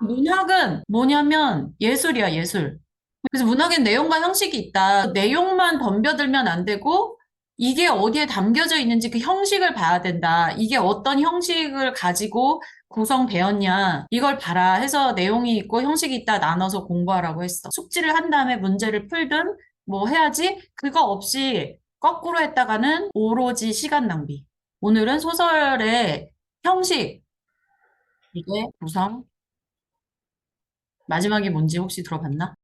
문학은 뭐냐면 예술이야, 예술. 그래서 문학엔 내용과 형식이 있다. 내용만 덤벼들면 안 되고, 이게 어디에 담겨져 있는지 그 형식을 봐야 된다. 이게 어떤 형식을 가지고 구성되었냐. 이걸 봐라 해서 내용이 있고 형식이 있다 나눠서 공부하라고 했어. 숙지를 한 다음에 문제를 풀든 뭐 해야지. 그거 없이 거꾸로 했다가는 오로지 시간 낭비. 오늘은 소설의 형식, 이게 구성, 마지막이 뭔지 혹시 들어봤나?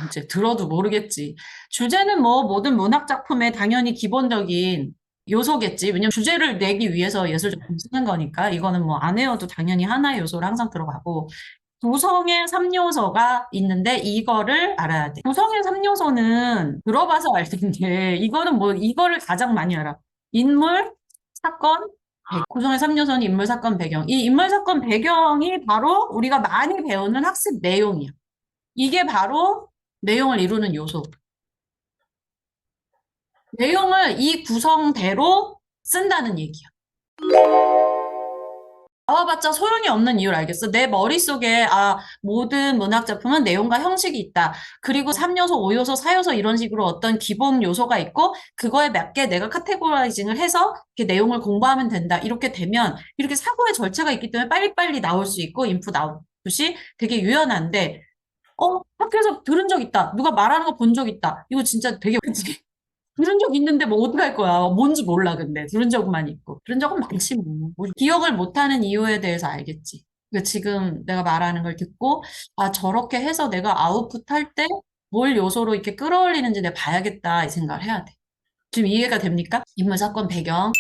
이제 들어도 모르겠지. 주제는 뭐 모든 문학 작품의 당연히 기본적인 요소겠지. 왜냐면 주제를 내기 위해서 예술 작품 쓰는 거니까 이거는 뭐 안 외워도 당연히 하나의 요소를 항상 들어가고 구성의 3요소가 있는데 이거를 알아야 돼. 구성의 3요소는 들어봐서 알 텐데 이거는 뭐 이거를 가장 많이 알아. 인물, 사건, 배경. 구성의 3요소는 인물, 사건, 배경. 이 인물, 사건, 배경이 바로 우리가 많이 배우는 학습 내용이야. 이게 바로 내용을 이루는 요소. 내용을 이 구성대로 쓴다는 얘기야. 나와봤자 소용이 없는 이유를 알겠어. 내 머릿속에, 모든 문학 작품은 내용과 형식이 있다. 그리고 3요소, 5요소, 4요소 이런 식으로 어떤 기본 요소가 있고, 그거에 맞게 내가 카테고라이징을 해서 이렇게 내용을 공부하면 된다. 이렇게 되면, 이렇게 사고의 절차가 있기 때문에 빨리빨리 나올 수 있고, 인풋, 아웃풋이 되게 유연한데, 학교에서 들은 적 있다. 누가 말하는 거 본 적 있다. 이거 진짜 되게, 그치? 들은 적 있는데 뭐 어떡할 거야. 뭔지 몰라, 근데. 들은 적만 있고. 들은 적은 많지, 뭐. 기억을 못하는 이유에 대해서 알겠지. 그러니까 지금 내가 말하는 걸 듣고, 저렇게 해서 내가 아웃풋 할 때 뭘 요소로 이렇게 끌어올리는지 내가 봐야겠다, 이 생각을 해야 돼. 지금 이해가 됩니까? 인물, 사건, 배경.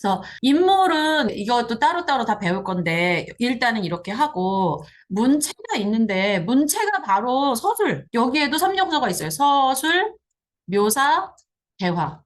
그래서 인물은 이것도 따로따로 다 배울 건데 일단은 이렇게 하고 문체가 있는데 문체가 바로 서술. 여기에도 3요소가 있어요. 서술, 묘사, 대화.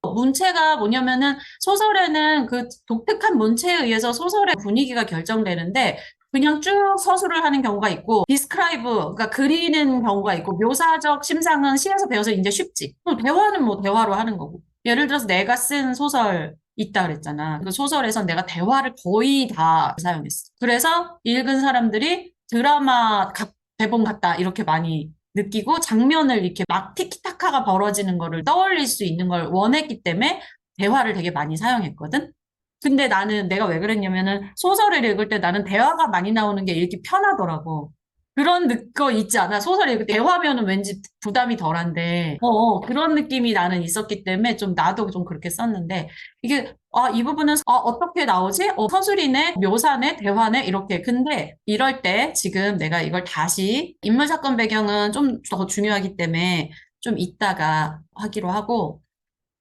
문체가 뭐냐면은 소설에는 그 독특한 문체에 의해서 소설의 분위기가 결정되는데 그냥 쭉 서술을 하는 경우가 있고 디스크라이브 그러니까 그리는 경우가 있고 묘사적 심상은 시에서 배워서 이제 쉽지. 그럼 대화는 뭐 대화로 하는 거고. 예를 들어서 내가 쓴 소설 있다 그랬잖아. 그 소설에서 내가 대화를 거의 다 사용했어. 그래서 읽은 사람들이 드라마 대본 같다 이렇게 많이 느끼고 장면을 이렇게 막 티키타카가 벌어지는 거를 떠올릴 수 있는 걸 원했기 때문에 대화를 되게 많이 사용했거든. 근데 나는 내가 왜 그랬냐면은 소설을 읽을 때 나는 대화가 많이 나오는 게 읽기 편하더라고. 그런 거 있지 않아? 소설 읽을 때 대화면은 왠지 부담이 덜한데, 그런 느낌이 나는 있었기 때문에 좀 나도 좀 그렇게 썼는데, 이게, 이 부분은, 어떻게 나오지? 서술이네, 묘사네, 대화네, 이렇게. 근데 이럴 때 지금 내가 이걸 다시, 인물, 사건, 배경은 좀 더 중요하기 때문에 좀 이따가 하기로 하고,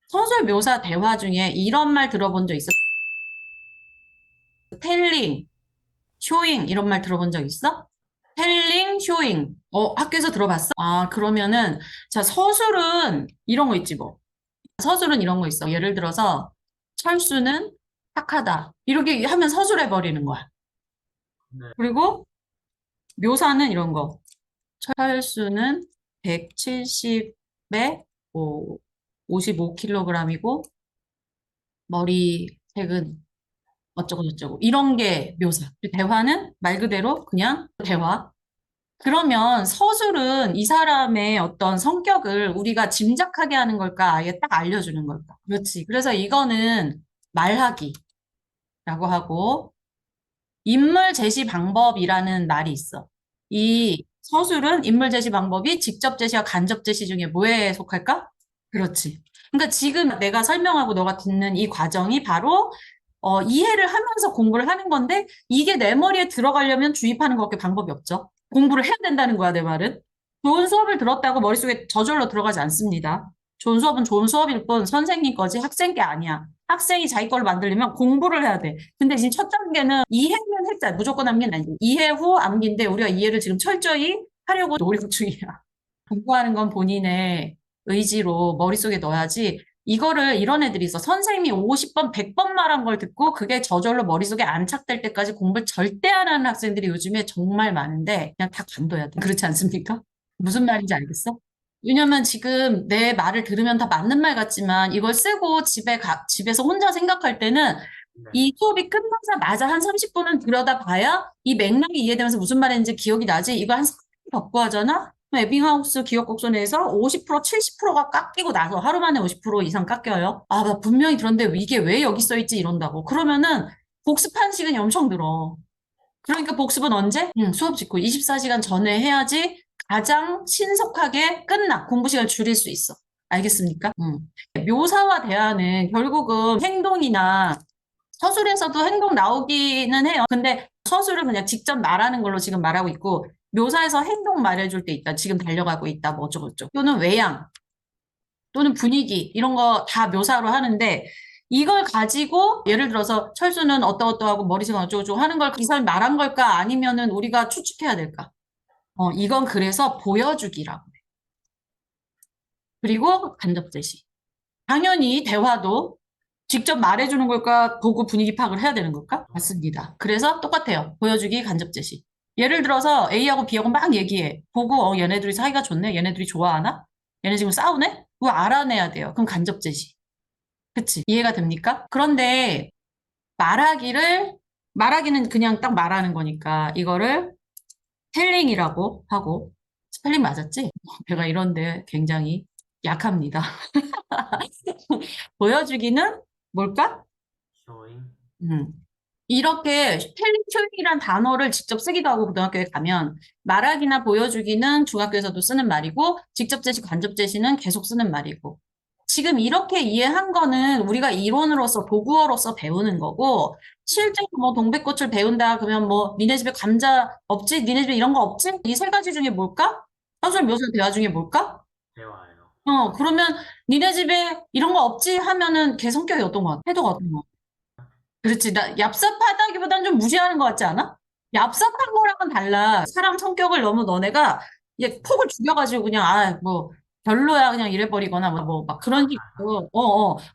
서술, 묘사, 대화 중에 이런 말 들어본 적 있어? 텔링, 쇼잉, 이런 말 들어본 적 있어? 텔링, 쇼잉. 학교에서 들어봤어? 그러면은, 자, 서술은 이런 거 있지, 뭐. 서술은 이런 거 있어. 예를 들어서, 철수는 착하다. 이렇게 하면 서술해버리는 거야. 그리고 묘사는 이런 거. 철수는 170에 55kg이고, 머리색은 어쩌고 저쩌고. 이런 게 묘사. 그리고 대화는 말 그대로 그냥 대화. 그러면 서술은 이 사람의 어떤 성격을 우리가 짐작하게 하는 걸까? 아예 딱 알려주는 걸까? 그렇지. 그래서 이거는 말하기라고 하고, 인물 제시 방법이라는 말이 있어. 이 서술은 인물 제시 방법이 직접 제시와 간접 제시 중에 뭐에 속할까? 그렇지. 그러니까 지금 내가 설명하고 너가 듣는 이 과정이 바로 이해를 하면서 공부를 하는 건데 이게 내 머리에 들어가려면 주입하는 것밖에 방법이 없죠. 공부를 해야 된다는 거야, 내 말은. 좋은 수업을 들었다고 머릿속에 저절로 들어가지 않습니다. 좋은 수업은 좋은 수업일 뿐 선생님 거지 학생 게 아니야. 학생이 자기 걸로 만들려면 공부를 해야 돼. 근데 지금 첫 단계는 이해는 했잖아. 무조건 암기는 아니고. 이해 후 암기인데 우리가 이해를 지금 철저히 하려고 노력 중이야. 공부하는 건 본인의 의지로 머릿속에 넣어야지. 이거를 이런 애들이 있어. 선생님이 50번, 100번 말한 걸 듣고 그게 저절로 머릿속에 안착될 때까지 공부를 절대 안 하는 학생들이 요즘에 정말 많은데 그냥 다 관둬야 돼. 그렇지 않습니까? 무슨 말인지 알겠어? 왜냐면 지금 내 말을 들으면 다 맞는 말 같지만 이걸 쓰고 집에서 혼자 생각할 때는 네. 이 수업이 끝나자마자 한 30분은 들여다봐야 이 맥락이 이해되면서 무슨 말인지 기억이 나지. 이거 한 3분 덮고 하잖아? 그럼 에빙하우스 기억곡선에서 50%, 70%가 깎이고 나서 하루 만에 50% 이상 깎여요. 아, 나 분명히 들었는데 이게 왜 여기 써 있지? 이런다고. 그러면은 복습한 시간이 엄청 들어. 그러니까 복습은 언제? 수업 직후 24시간 전에 해야지 가장 신속하게 끝나. 공부 시간을 줄일 수 있어. 알겠습니까? 묘사와 대화는 결국은 행동이나 서술에서도 행동 나오기는 해요. 근데 서술은 그냥 직접 말하는 걸로 지금 말하고 있고, 묘사에서 행동 말해줄 때 있다. 지금 달려가고 있다. 뭐 어쩌고저쩌고. 또는 외양, 또는 분위기, 이런 거 다 묘사로 하는데, 이걸 가지고 예를 들어서 철수는 어떠어떠하고 머리색은 어쩌고저쩌고 하는 걸 이 사람이 말한 걸까? 아니면은 우리가 추측해야 될까? 이건 그래서 보여주기라고. 그리고 간접 제시. 당연히 대화도 직접 말해주는 걸까? 보고 분위기 파악을 해야 되는 걸까? 맞습니다. 그래서 똑같아요. 보여주기, 간접 제시. 예를 들어서 A하고 B하고 막 얘기해. 보고, 얘네들이 사이가 좋네? 얘네들이 좋아하나? 얘네 지금 싸우네? 그거 알아내야 돼요. 그럼 간접 제시. 그치? 이해가 됩니까? 그런데 말하기는 그냥 딱 말하는 거니까 이거를 텔링이라고 하고, 스펠링 맞았지? 제가 이런데 굉장히 약합니다. 보여주기는 뭘까? showing. 음. 이렇게 텔링 단어를 직접 쓰기도 하고 고등학교에 가면 말하기나 보여주기는 중학교에서도 쓰는 말이고 직접 제시, 간접 제시는 계속 쓰는 말이고 지금 이렇게 이해한 거는 우리가 이론으로서 도구어로서 배우는 거고 실제로 뭐 동백꽃을 배운다 그러면 뭐 니네 집에 감자 없지? 니네 집에 이런 거 없지? 이 세 가지 중에 뭘까? 사설, 묘사, 대화 중에 뭘까? 대화요. 그러면 니네 집에 이런 거 없지? 하면은 걔 성격이 어떤 거 같아? 태도가 어떤 거 같아? 그렇지. 얍삽하다기보다는 좀 무시하는 것 같지 않아? 얍삽한 거랑은 달라. 사람 성격을 너무 너네가 이게 폭을 죽여가지고 그냥, 뭐, 별로야. 그냥 이래버리거나, 막 그런 식으로,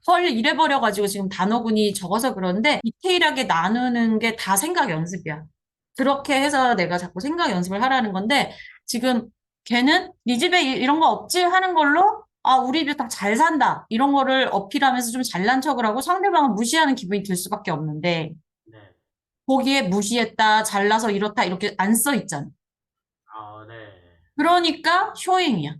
헐, 이래버려가지고 지금 단어군이 적어서 그런데 디테일하게 나누는 게 다 생각 연습이야. 그렇게 해서 내가 자꾸 생각 연습을 하라는 건데, 지금 걔는 네 집에 이런 거 없지? 하는 걸로 우리 집 다 잘 산다. 이런 거를 어필하면서 좀 잘난 척을 하고 상대방을 무시하는 기분이 들 수밖에 없는데, 네. 거기에 무시했다, 잘나서 이렇다, 이렇게 안 써 있잖아. 아, 네. 그러니까 쇼잉이야.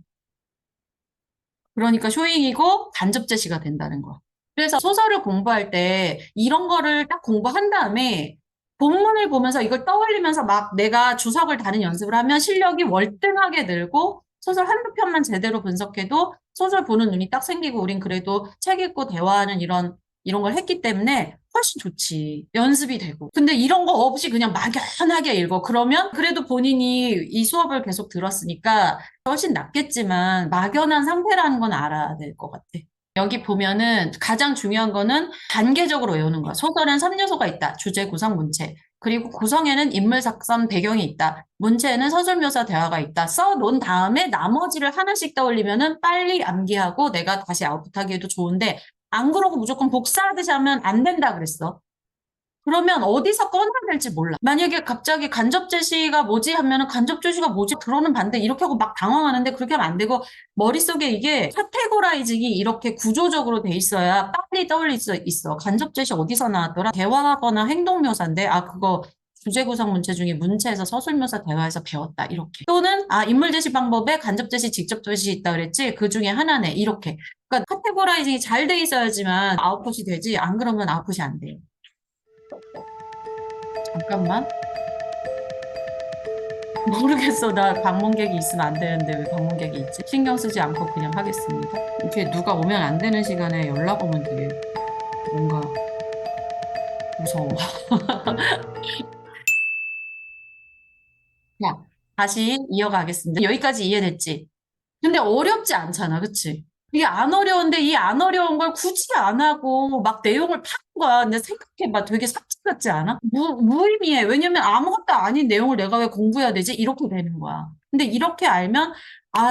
그러니까 쇼잉이고 간접 제시가 된다는 거야. 그래서 소설을 공부할 때 이런 거를 딱 공부한 다음에 본문을 보면서 이걸 떠올리면서 막 내가 주석을 다는 연습을 하면 실력이 월등하게 늘고 소설 한두 편만 제대로 분석해도 소설 보는 눈이 딱 생기고 우린 그래도 책 읽고 대화하는 이런 걸 했기 때문에 훨씬 좋지. 연습이 되고. 근데 이런 거 없이 그냥 막연하게 읽어. 그러면 그래도 본인이 이 수업을 계속 들었으니까 훨씬 낫겠지만 막연한 상태라는 건 알아야 될 것 같아. 여기 보면은 가장 중요한 거는 단계적으로 외우는 거야. 소설은 3요소가 있다. 주제, 구성, 문체. 그리고 구성에는 인물, 작성, 배경이 있다. 문체에는 서술, 묘사, 대화가 있다. 써놓은 다음에 나머지를 하나씩 떠올리면은 빨리 암기하고 내가 다시 아웃풋하기에도 좋은데 안 그러고 무조건 복사하듯이 하면 안 된다 그랬어. 그러면 어디서 꺼내야 될지 몰라. 만약에 갑자기 간접 제시가 뭐지 하면은 간접 제시가 뭐지? 들어오는 반대 이렇게 하고 막 당황하는데 그렇게 하면 안 되고 머릿속에 이게 카테고라이징이 이렇게 구조적으로 돼 있어야 빨리 떠올릴 수 있어. 간접 제시 어디서 나왔더라? 대화하거나 행동 묘사인데 그거 주제 구성 문체 중에 문체에서 서술 묘사 대화에서 배웠다 이렇게. 또는 인물 제시 방법에 간접 제시 직접 제시 있다 그랬지? 그 중에 하나네 이렇게. 그러니까 카테고라이징이 잘 돼 있어야지만 아웃풋이 되지 안 그러면 아웃풋이 안 돼. 잠깐만. 모르겠어. 나 방문객이 있으면 안 되는데 왜 방문객이 있지? 신경 쓰지 않고 그냥 하겠습니다. 이렇게 누가 오면 안 되는 시간에 연락 오면 되게 뭔가 무서워. 자, 다시 이어가겠습니다. 여기까지 이해됐지? 근데 어렵지 않잖아. 그치? 이게 안 어려운데 이 안 어려운 걸 굳이 안 하고 막 내용을 파는 거야. 근데 생각해봐. 되게 삭제 같지 않아? 무의미해. 왜냐면 아무것도 아닌 내용을 내가 왜 공부해야 되지? 이렇게 되는 거야. 근데 이렇게 알면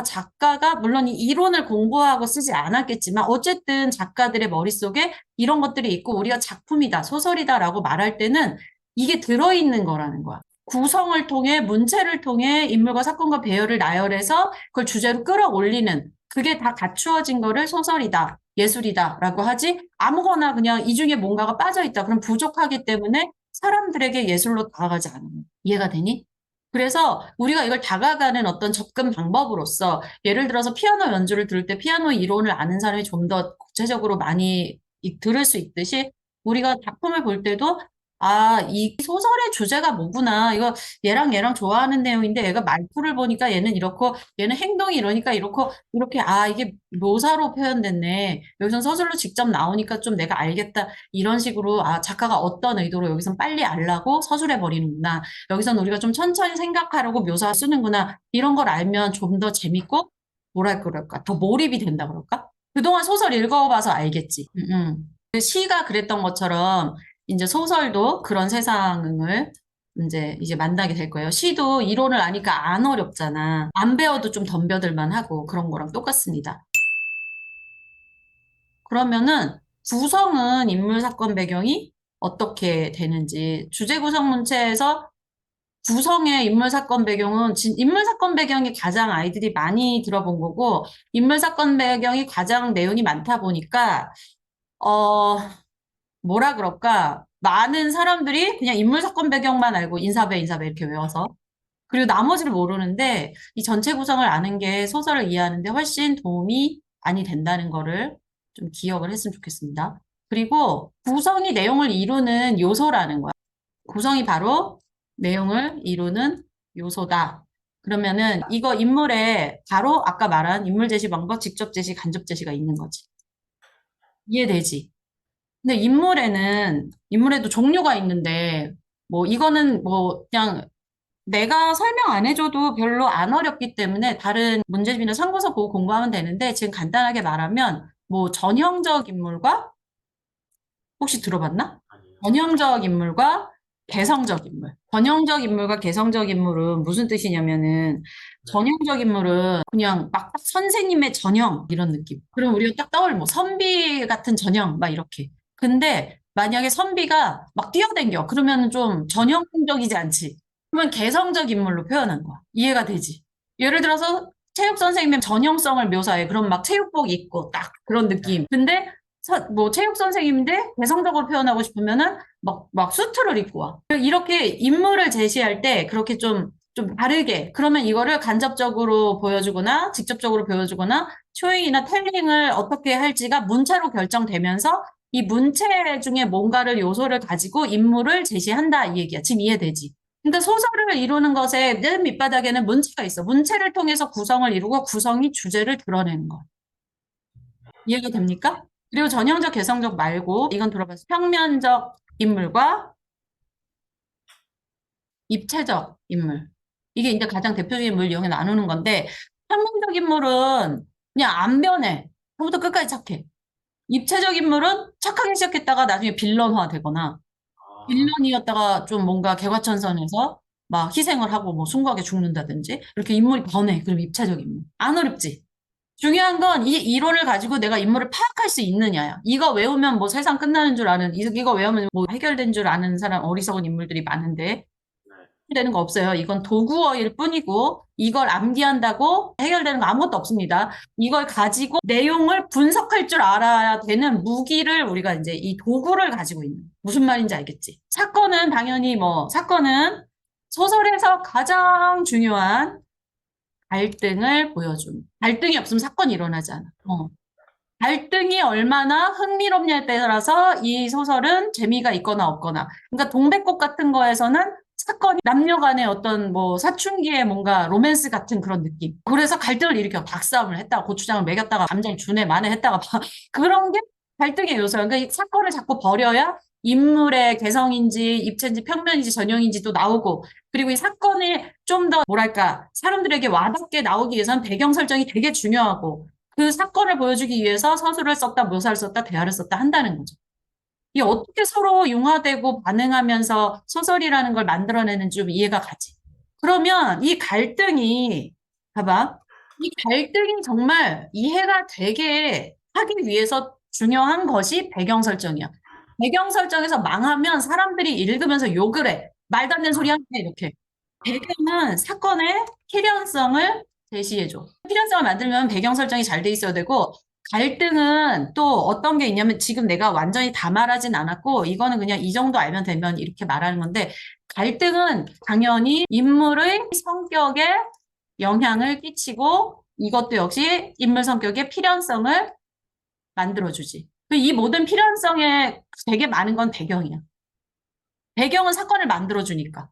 작가가 물론 이 이론을 공부하고 쓰지 않았겠지만 어쨌든 작가들의 머릿속에 이런 것들이 있고 우리가 작품이다, 소설이다라고 말할 때는 이게 들어있는 거라는 거야. 구성을 통해 문체를 통해 인물과 사건과 배열을 나열해서 그걸 주제로 끌어올리는 그게 다 갖추어진 거를 소설이다. 예술이다라고 하지 아무거나 그냥 이 중에 뭔가가 빠져 있다. 그럼 부족하기 때문에 사람들에게 예술로 다가가지 않아요. 이해가 되니? 그래서 우리가 이걸 다가가는 어떤 접근 방법으로서 예를 들어서 피아노 연주를 들을 때 피아노 이론을 아는 사람이 좀 더 구체적으로 많이 들을 수 있듯이 우리가 작품을 볼 때도 아, 이 소설의 주제가 뭐구나. 이거 얘랑 좋아하는 내용인데 얘가 말투를 보니까 얘는 이렇고 얘는 행동이 이러니까 이렇고 이렇게 아, 이게 묘사로 표현됐네. 여기선 서술로 직접 나오니까 좀 내가 알겠다. 이런 식으로 아, 작가가 어떤 의도로 여기선 빨리 알라고 서술해 버리는구나. 여기선 우리가 좀 천천히 생각하려고 묘사 쓰는구나. 이런 걸 알면 좀 더 재밌고 뭐랄 그럴까? 더 몰입이 된다 그럴까? 그동안 소설 읽어봐서 알겠지. 그 시가 그랬던 것처럼 이제 소설도 그런 세상을 이제 만나게 될 거예요. 시도 이론을 아니까 안 어렵잖아. 안 배워도 좀 덤벼들만 하고 그런 거랑 똑같습니다. 그러면은 구성은 인물 사건 배경이 어떻게 되는지 주제 구성 문체에서 구성의 인물 사건 배경은 인물 사건 배경이 가장 아이들이 많이 들어본 거고 인물 사건 배경이 가장 내용이 많다 보니까 어 뭐라 그럴까? 많은 사람들이 그냥 인물 사건 배경만 알고 인사배 이렇게 외워서 그리고 나머지를 모르는데 이 전체 구성을 아는 게 소설을 이해하는 데 훨씬 도움이 많이 된다는 거를 좀 기억을 했으면 좋겠습니다. 그리고 구성이 내용을 이루는 요소라는 거야. 구성이 바로 내용을 이루는 요소다. 그러면은 이거 인물에 바로 아까 말한 인물 제시 방법, 직접 제시, 간접 제시가 있는 거지. 이해되지? 근데 인물에도 종류가 있는데, 뭐, 이거는 뭐, 그냥 내가 설명 안 해줘도 별로 안 어렵기 때문에 다른 문제집이나 참고서 보고 공부하면 되는데, 지금 간단하게 말하면, 뭐, 전형적 인물과, 혹시 들어봤나? 아니요. 전형적 인물과 개성적 인물. 전형적 인물과 개성적 인물은 무슨 뜻이냐면은, 네. 전형적 인물은 그냥 막 선생님의 전형, 이런 느낌. 그럼 우리가 딱 떠올 뭐, 선비 같은 전형, 막 이렇게. 근데 만약에 선비가 막 뛰어댕겨. 그러면 좀 전형적이지 않지. 그러면 개성적 인물로 표현한 거야. 이해가 되지? 예를 들어서 체육 선생님의 전형성을 묘사해. 그럼 막 체육복 입고 딱 그런 느낌. 근데 뭐 체육 선생님인데 개성적으로 표현하고 싶으면은 막 수트를 입고 와. 이렇게 인물을 제시할 때 그렇게 좀 다르게 그러면 이거를 간접적으로 보여주거나 직접적으로 보여주거나 쇼잉이나 텔링을 어떻게 할지가 문체로 결정되면서 이 문체 중에 뭔가를 요소를 가지고 인물을 제시한다 이 얘기야. 지금 이해되지? 그러니까 소설을 이루는 것에 늘 밑바닥에는 문체가 있어. 문체를 통해서 구성을 이루고 구성이 주제를 드러내는 거. 이해가 됩니까? 그리고 전형적, 개성적 말고 이건 들어봤어요. 평면적 인물과 입체적 인물. 이게 이제 가장 대표적인 인물 이용해 나누는 건데 평면적 인물은 그냥 안 변해. 처음부터 끝까지 착해. 입체적 인물은 착하게 시작했다가 나중에 빌런화 되거나 아, 빌런이었다가 좀 뭔가 개과천선해서 막 희생을 하고 뭐 숭고하게 죽는다든지 이렇게 인물이 변해. 그럼 입체적 인물. 안 어렵지? 중요한 건 이 이론을 가지고 내가 인물을 파악할 수 있느냐야. 이거 외우면 뭐 세상 끝나는 줄 아는, 이거 외우면 뭐 해결된 줄 아는 사람, 어리석은 인물들이 많은데, 네. 되는 거 없어요. 이건 도구어일 뿐이고, 이걸 암기한다고 해결되는 거 아무것도 없습니다. 이걸 가지고 내용을 분석할 줄 알아야 되는 무기를 우리가 이제 이 도구를 가지고 있는. 무슨 말인지 알겠지? 사건은 당연히 사건은 소설에서 가장 중요한 갈등을 보여줌. 갈등이 없으면 사건이 일어나지 않아. 갈등이 얼마나 흥미롭냐에 따라서 이 소설은 재미가 있거나 없거나. 그러니까 동백꽃 같은 거에서는 사건이 남녀 간의 어떤 뭐 사춘기의 뭔가 로맨스 같은 그런 느낌. 그래서 갈등을 일으켜 닭싸움을 했다가 고추장을 먹였다가 감정 주네 마네 했다가 막 그런 게 갈등의 요소야. 그러니까 이 사건을 자꾸 벌여야 인물의 개성인지 입체인지 평면인지 전형인지도 나오고 그리고 이 사건이 좀 더 뭐랄까 사람들에게 와닿게 나오기 위해서는 배경 설정이 되게 중요하고 그 사건을 보여주기 위해서 서술을 썼다, 묘사를 썼다, 대화를 썼다 한다는 거죠. 이 어떻게 서로 융화되고 반응하면서 소설이라는 걸 만들어내는지 좀 이해가 가지. 그러면 이 갈등이, 봐봐. 이 갈등이 정말 이해가 되게 하기 위해서 중요한 것이 배경 설정이야. 배경 설정에서 망하면 사람들이 읽으면서 욕을 해. 말도 안 되는 소리 하네, 이렇게. 배경은 사건의 필연성을 제시해줘. 필연성을 만들면 배경 설정이 잘 돼 있어야 되고, 갈등은 또 어떤 게 있냐면 지금 내가 완전히 다 말하진 않았고 이거는 그냥 이 정도 알면 되면 이렇게 말하는 건데 갈등은 당연히 인물의 성격에 영향을 끼치고 이것도 역시 인물 성격의 필연성을 만들어주지. 이 모든 필연성에 되게 많은 건 배경이야. 배경은 사건을 만들어주니까.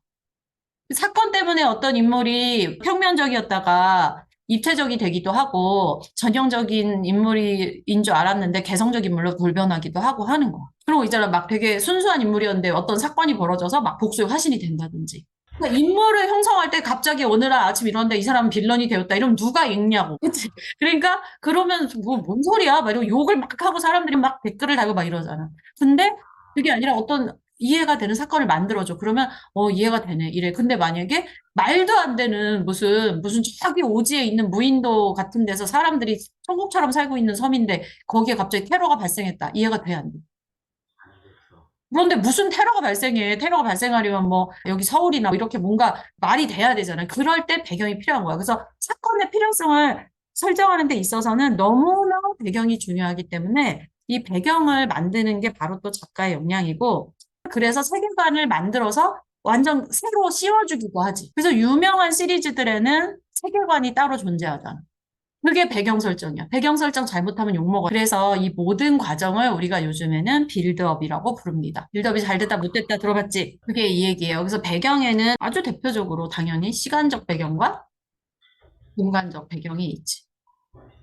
사건 때문에 어떤 인물이 평면적이었다가 입체적이 되기도 하고 전형적인 인물인 줄 알았는데 개성적 인물로 돌변하기도 하고 하는 거야. 그리고 있잖아 막 되게 순수한 인물이었는데 어떤 사건이 벌어져서 막 복수의 화신이 된다든지. 그러니까 인물을 형성할 때 갑자기 어느 날 아침 일어났는데 이 사람은 빌런이 되었다. 이러면 누가 읽냐고. 그치? 그러니까 그러면 뭐 뭔 소리야? 막 이러고 욕을 막 하고 사람들이 막 댓글을 달고 막 이러잖아. 근데 그게 아니라 어떤 이해가 되는 사건을 만들어줘. 그러면 이해가 되네. 이래. 근데 만약에 말도 안 되는 무슨 저기 오지에 있는 무인도 같은 데서 사람들이 천국처럼 살고 있는 섬인데 거기에 갑자기 테러가 발생했다. 이해가 돼, 안 돼? 아니겠어. 그런데 무슨 테러가 발생해? 테러가 발생하려면 뭐 여기 서울이나 뭐 이렇게 뭔가 말이 돼야 되잖아요. 그럴 때 배경이 필요한 거야. 그래서 사건의 필요성을 설정하는 데 있어서는 너무나 배경이 중요하기 때문에 이 배경을 만드는 게 바로 또 작가의 역량이고 그래서 세계관을 만들어서 완전 새로 씌워주기도 하지. 그래서 유명한 시리즈들에는 세계관이 따로 존재하잖아. 그게 배경 설정이야. 배경 설정 잘못하면 욕먹어. 그래서 이 모든 과정을 우리가 요즘에는 빌드업이라고 부릅니다. 빌드업이 잘 됐다, 못 됐다 들어봤지? 그게 이 얘기예요. 그래서 배경에는 아주 대표적으로 당연히 시간적 배경과 공간적 배경이 있지.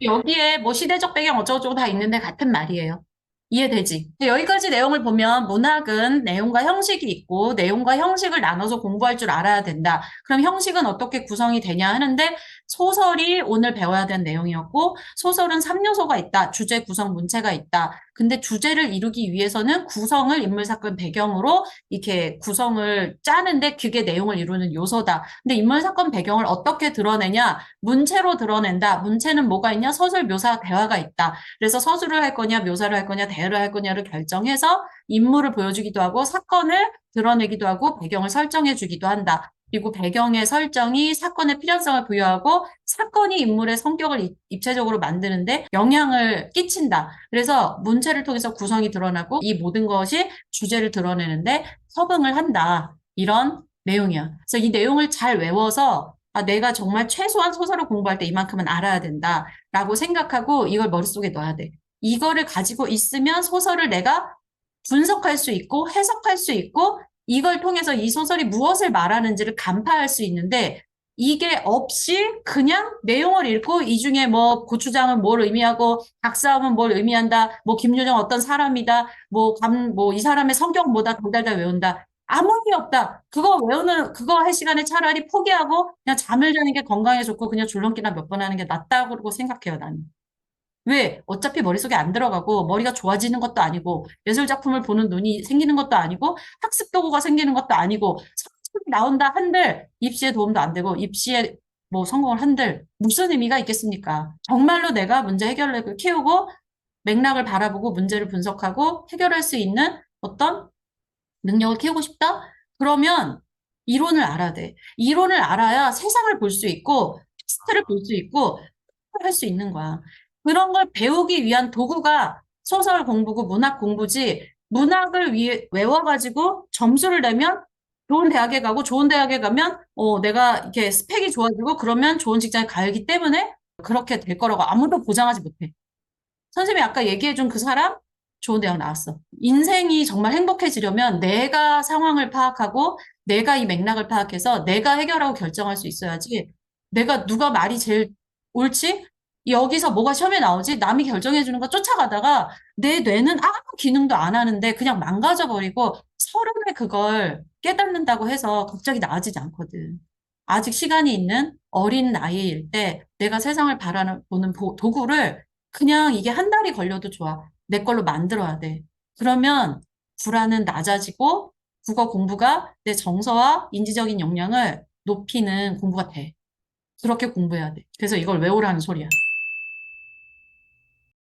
여기에 뭐 시대적 배경 어쩌고저쩌고 다 있는데 같은 말이에요. 이해되지? 여기까지 내용을 보면 문학은 내용과 형식이 있고 내용과 형식을 나눠서 공부할 줄 알아야 된다. 그럼 형식은 어떻게 구성이 되냐 하는데 소설이 오늘 배워야 되는 내용이었고 소설은 3요소가 있다. 주제, 구성, 문체가 있다. 근데 주제를 이루기 위해서는 구성을 인물, 사건, 배경으로 이렇게 구성을 짜는데 그게 내용을 이루는 요소다. 근데 인물, 사건, 배경을 어떻게 드러내냐? 문체로 드러낸다. 문체는 뭐가 있냐? 서술, 묘사, 대화가 있다. 그래서 서술을 할 거냐, 묘사를 할 거냐, 대화를 할 거냐를 결정해서 인물을 보여주기도 하고 사건을 드러내기도 하고 배경을 설정해 주기도 한다. 그리고 배경의 설정이 사건의 필연성을 부여하고 사건이 인물의 성격을 입체적으로 만드는데 영향을 끼친다. 그래서 문체를 통해서 구성이 드러나고 이 모든 것이 주제를 드러내는데 서응을 한다. 이런 내용이야. 그래서 이 내용을 잘 외워서 내가 정말 최소한 소설을 공부할 때 이만큼은 알아야 된다. 라고 생각하고 이걸 머릿속에 넣어야 돼. 이거를 가지고 있으면 소설을 내가 분석할 수 있고 해석할 수 있고 이걸 통해서 이 소설이 무엇을 말하는지를 간파할 수 있는데 이게 없이 그냥 내용을 읽고 이 중에 뭐 고추장은 뭘 의미하고 닭싸움은 뭘 의미한다. 뭐 김유정 어떤 사람이다. 뭐 이 사람의 성격 뭐다. 달달달 외운다. 아무 의미 없다. 그거 할 시간에 차라리 포기하고 그냥 잠을 자는 게 건강에 좋고 그냥 줄넘기나 몇 번 하는 게 낫다고 생각해요, 나는. 왜? 어차피 머릿속에 안 들어가고 머리가 좋아지는 것도 아니고 예술 작품을 보는 눈이 생기는 것도 아니고 학습 도구가 생기는 것도 아니고 성적이 나온다 한들 입시에 도움도 안 되고 입시에 뭐 성공을 한들 무슨 의미가 있겠습니까? 정말로 내가 문제 해결력을 키우고 맥락을 바라보고 문제를 분석하고 해결할 수 있는 어떤 능력을 키우고 싶다? 그러면 이론을 알아야 돼. 이론을 알아야 세상을 볼 수 있고 텍스트를 볼 수 있고 할 수 있는 거야. 그런 걸 배우기 위한 도구가 소설 공부고 문학 공부지 문학을 위해 외워가지고 점수를 내면 좋은 대학에 가고 좋은 대학에 가면 내가 이렇게 스펙이 좋아지고 그러면 좋은 직장에 가기 때문에 그렇게 될 거라고 아무도 보장하지 못해. 선생님이 아까 얘기해준 그 사람 좋은 대학 나왔어. 인생이 정말 행복해지려면 내가 상황을 파악하고 내가 이 맥락을 파악해서 내가 해결하고 결정할 수 있어야지. 내가 누가 말이 제일 옳지? 여기서 뭐가 시험에 나오지? 남이 결정해주는 거 쫓아가다가 내 뇌는 아무 기능도 안 하는데 그냥 망가져버리고 서른에 그걸 깨닫는다고 해서 갑자기 나아지지 않거든. 아직 시간이 있는 어린 나이일 때 내가 세상을 바라보는 도구를 그냥 이게 한 달이 걸려도 좋아. 내 걸로 만들어야 돼. 그러면 불안은 낮아지고 국어 공부가 내 정서와 인지적인 역량을 높이는 공부가 돼. 그렇게 공부해야 돼. 그래서 이걸 외우라는 소리야.